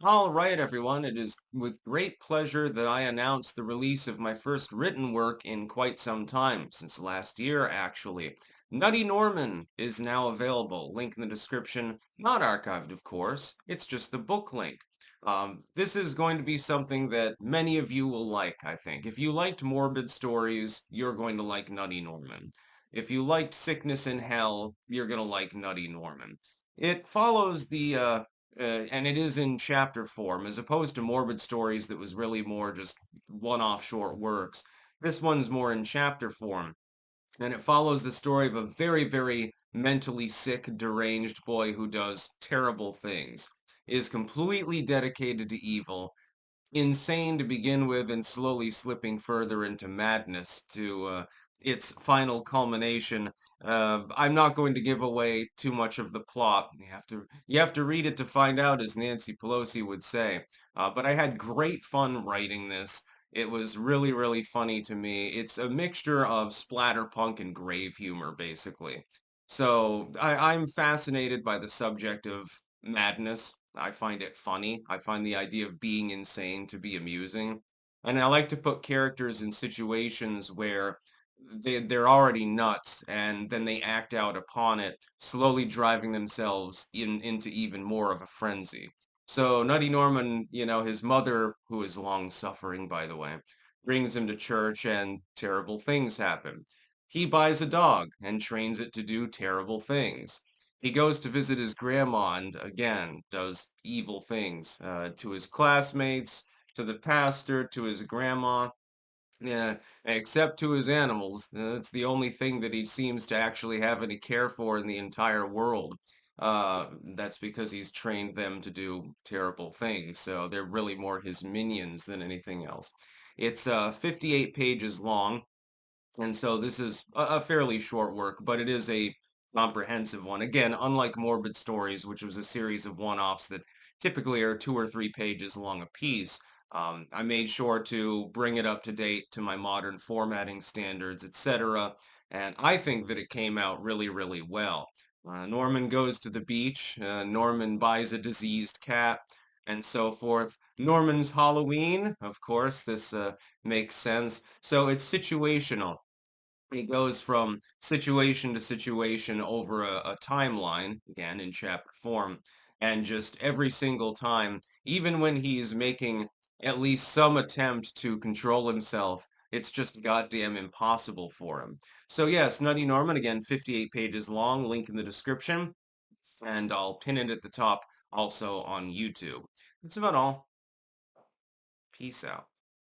All right, everyone. It is with great pleasure that I announce the release of my first written work in quite some time, since last year, actually. Nutty Norman is now available. Link in the description. Not archived, of course. It's just the book link. This is going to be something that many of you will like, I think. If you liked morbid stories, you're going to like Nutty Norman. If you liked Sickness in Hell, you're going to like Nutty Norman. It follows and it is in chapter form, as opposed to Morbid Stories that was really more just one-off short works. This one's more in chapter form, and it follows the story of a very, very mentally sick, deranged boy who does terrible things, is completely dedicated to evil, insane to begin with and slowly slipping further into madness to its final culmination. I'm not going to give away too much of the plot. You have to read it to find out, as Nancy Pelosi would say. But I had great fun writing this. It was really, really funny to me. It's a mixture of splatterpunk and grave humor, basically. So I'm fascinated by the subject of madness. I find it funny. I find the idea of being insane to be amusing. And I like to put characters in situations where they're already nuts and then they act out upon it, slowly driving themselves into even more of a frenzy. So Nutty Norman, his mother, who is long suffering, by the way, brings him to church and terrible things happen. He buys a dog and trains it to do terrible things. He goes to visit his grandma and again does evil things to his classmates, to the pastor, to his grandma, yeah, except to his animals. That's the only thing that he seems to actually have any care for in the entire world. That's because he's trained them to do terrible things, so they're really more his minions than anything else. It's 58 pages long. And so this is a fairly short work, but it is a comprehensive one. Again, unlike Morbid Stories, which was a series of one-offs that typically are 2 or 3 pages long a piece, I made sure to bring it up to date to my modern formatting standards, etc. And I think that it came out really, really well. Norman goes to the beach. Norman buys a diseased cat, and so forth. Norman's Halloween, of course, this makes sense. So it's situational. He goes from situation to situation over a timeline, again in chapter form, and just every single time, even when he's making at least some attempt to control himself, it's just goddamn impossible for him. So yes, Nutty Norman, again, 58 pages long, link in the description, and I'll pin it at the top also on YouTube. That's about all. Peace out.